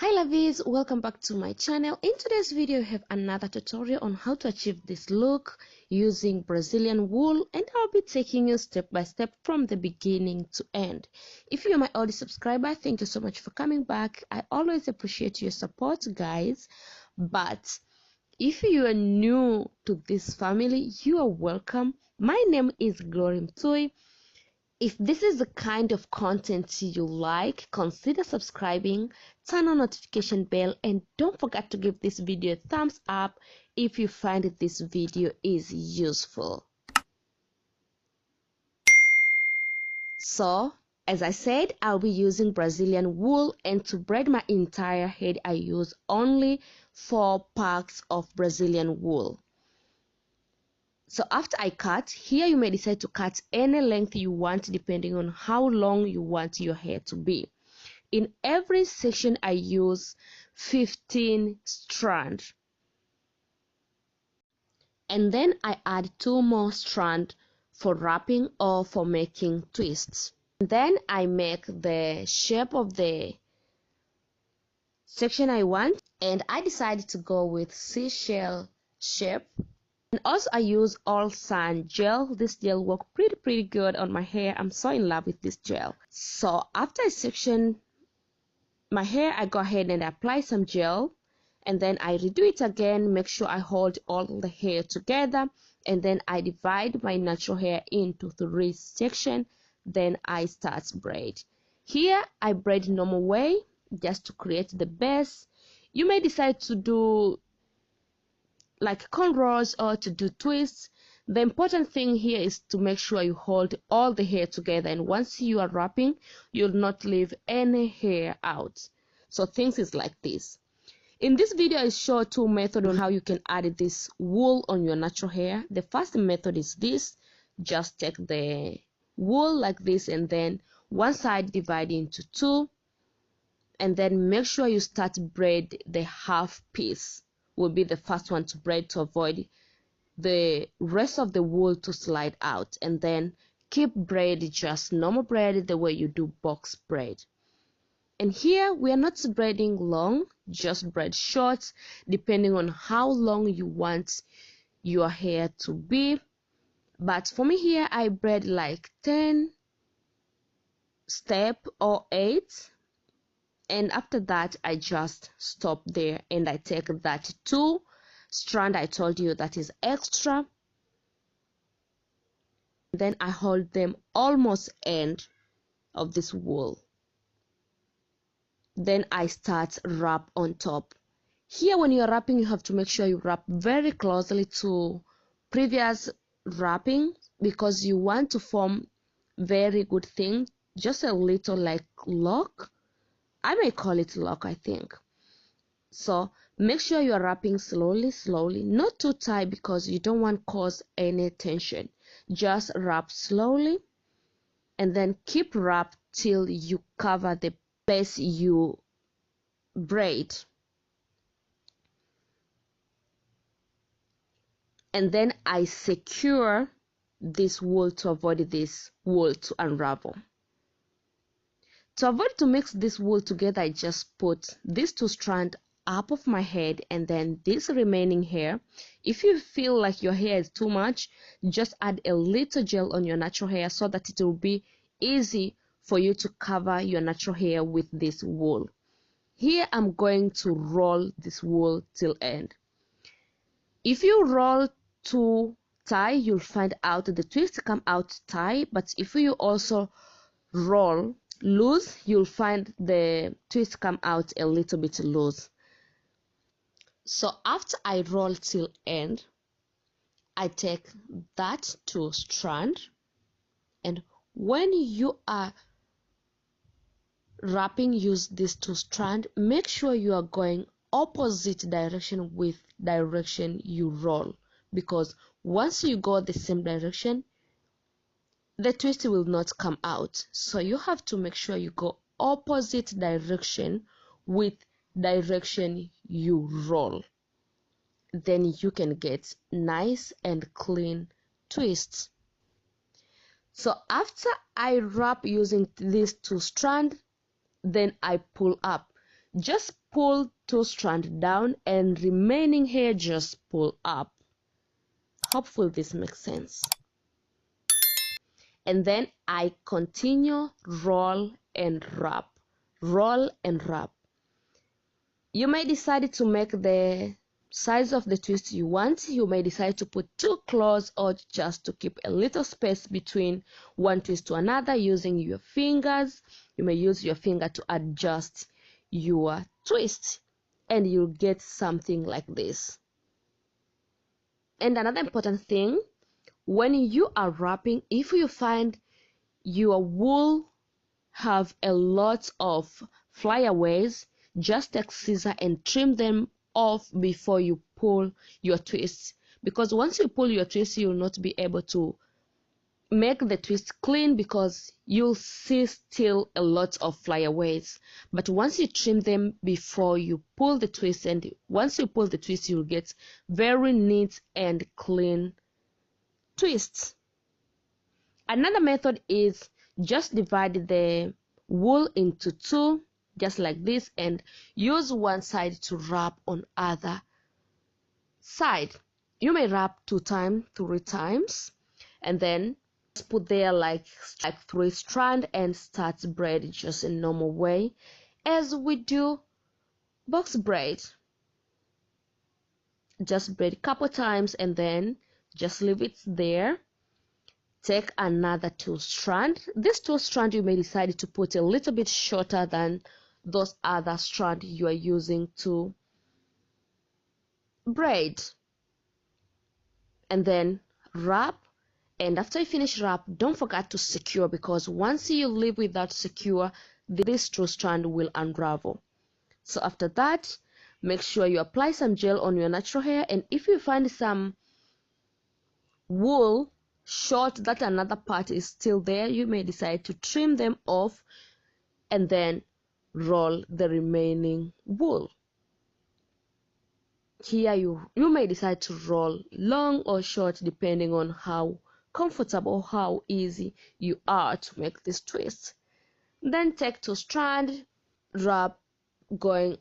Hi Lovies, welcome back to my channel. In today's video, I have another tutorial on how to achieve this look using Brazilian wool, and I'll be taking you step by step from the beginning to end. If you're my old subscriber, thank you so much for coming back. I always appreciate your support, guys. But if you are new to this family, you are welcome. My name is GloryMtuy. If this is the kind of content you like, consider subscribing, turn on notification bell, and don't forget to give this video a thumbs up if you find this video is useful. So, as I said, I'll be using Brazilian wool, and to braid my entire head, I use only 4 packs of Brazilian wool. So after I cut, here you may decide to cut any length you want depending on how long you want your hair to be. In every section I use 15 strands. And then I add 2 more strands for wrapping or for making twists. Then I make the shape of the section I want, and I decided to go with seashell shape. And also I use all sun gel. This gel worked pretty good on my hair. I'm so in love with this gel. So after I section my hair, I go ahead and apply some gel, and then I redo it again. Make sure I hold all the hair together, and then I divide my natural hair into 3 sections. Then I start braid. Here I braid normal way just to create the base. You may decide to do like cornrows or to do twists. The important thing here is to make sure you hold all the hair together, and once you are wrapping, you'll not leave any hair out. So things is like this. In this video, I show 2 methods on how you can add this wool on your natural hair. The first method is this. Just take the wool like this, and then one side divide into 2, and then make sure you start braid the half piece. Will be the first one to braid to avoid the rest of the wool to slide out, and then keep braid just normal braid the way you do box braid. And here we are not braiding long, just braid short depending on how long you want your hair to be. But for me here, I braid like 10 step or 8, and after that I just stop there, and I take that 2 strand I told you that is extra, then I hold them almost end of this wool. Then I start wrap on top. Here when you're wrapping, you have to make sure you wrap very closely to previous wrapping, because you want to form very good thing, just a little like lock. I may call it lock, I think. So make sure you are wrapping slowly, not too tight because you don't want to cause any tension. Just wrap slowly, and then keep wrap till you cover the place you braid. And then I secure this wool to avoid this wool to unravel. To avoid to mix this wool together, I just put these 2 strands up of my head, and then this remaining hair. If you feel like your hair is too much, just add a little gel on your natural hair so that it will be easy for you to cover your natural hair with this wool. Here I'm going to roll this wool till end. If you roll too tight, you'll find out the twist come out tight, but if you also roll loose, you'll find the twist come out a little bit loose. So after I roll till end, I take that 2 strand, and when you are wrapping, use these 2 strand. Make sure you are going opposite direction with direction you roll, because once you go the same direction, the twist will not come out. So you have to make sure you go opposite direction with direction you roll. Then you can get nice and clean twists. So after I wrap using these 2 strands, then I pull up. just pull 2 strands down and remaining hair just pull up. Hopefully this makes sense. And then I continue roll and wrap, roll and wrap. You may decide to make the size of the twist you want. You may decide to put 2 claws or just to keep a little space between one twist to another using your fingers. You may use your finger to adjust your twist and you'll get something like this. And another important thing, when you are wrapping, if you find your wool have a lot of flyaways, just take scissors and trim them off before you pull your twist, because once you pull your twist you'll not be able to make the twist clean because you'll see still a lot of flyaways. But once you trim them before you pull the twist, and once you pull the twist you'll get very neat and clean twists. Another method is just divide the wool into 2 just like this and use one side to wrap on other side. You may wrap 2 times, 3 times, and then just put there like 3 strands and start braid just in normal way as we do box braid. Just braid a couple times and then just leave it there. Take another 2 strands. This 2 strands you may decide to put a little bit shorter than those other strands you are using to braid, and then wrap. And after you finish wrap, don't forget to secure, because once you leave without secure, this 2 strand will unravel. So after that, make sure you apply some gel on your natural hair, and if you find some wool short that another part is still there, you may decide to trim them off and then roll the remaining wool. Here you may decide to roll long or short depending on how comfortable, how easy you are to make this twist. Then take 2 strands, wrap going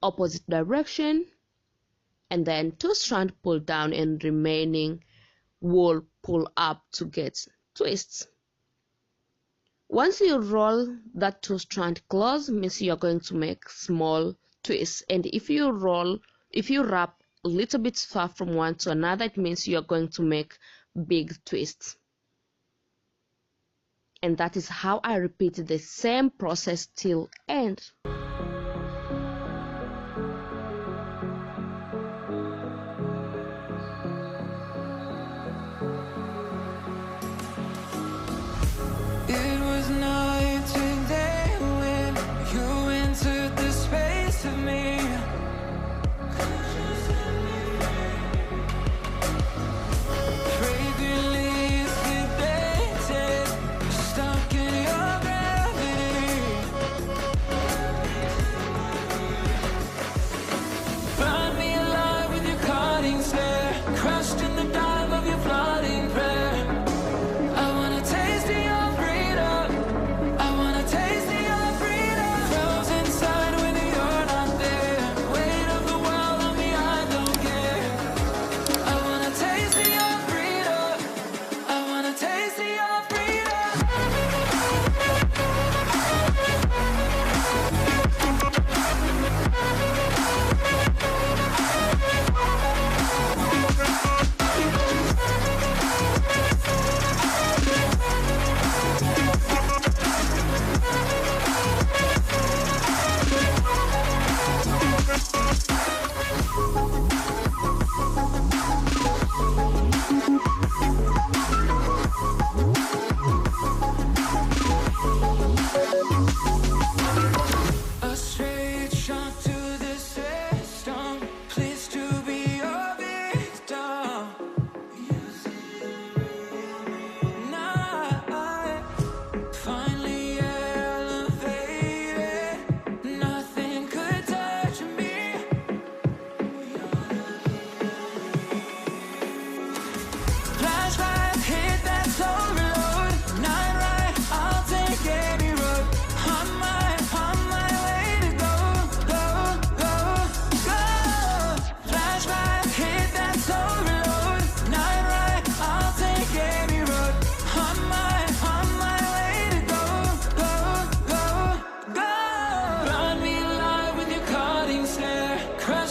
opposite direction, and then 2 strands pull down and remaining wool pull up to get twists. Once you roll that 2 strand close, means you are going to make small twists, and if you wrap a little bit far from one to another, it means you are going to make big twists. And that is how I repeat the same process till end.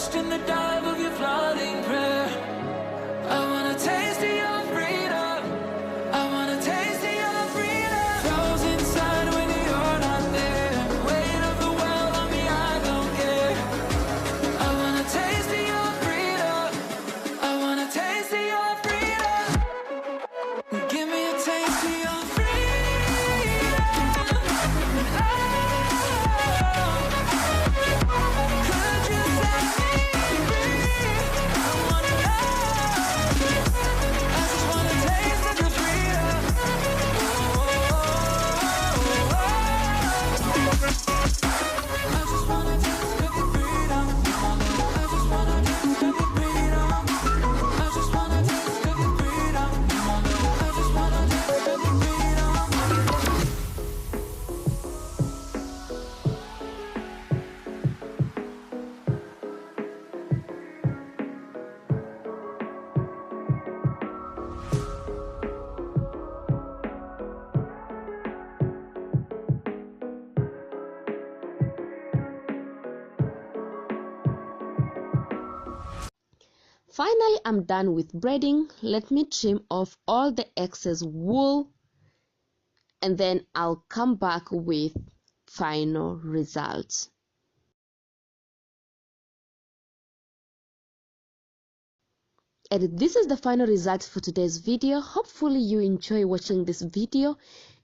lost in the dive of your flooding prayer. I wanna taste of your freedom. I wanna taste of your freedom. Froze inside when you're not there. Weight of the world on me, I don't care. I wanna taste of your freedom. I wanna taste of your freedom. Give me a taste of your freedom. Could you set me free? I wanna know. I just wanna taste of your freedom. I just wanna taste of your freedom. I just wanna taste of your freedom. I just wanna taste of your freedom. I just wanna taste of your freedom. Finally, I'm done with braiding. Let me trim off all the excess wool and then I'll come back with final results. And this is the final result for today's video. Hopefully you enjoy watching this video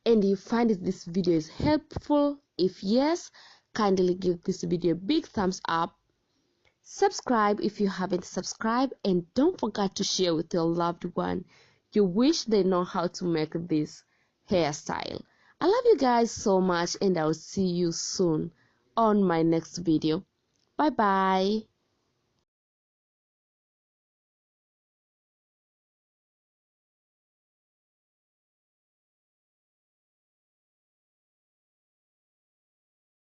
and you find this video is helpful. If yes, kindly give this video a big thumbs up. Subscribe if you haven't subscribed, and don't forget to share with your loved one. You wish they know how to make this hairstyle. I love you guys so much, and I'll see you soon on my next video. Bye bye.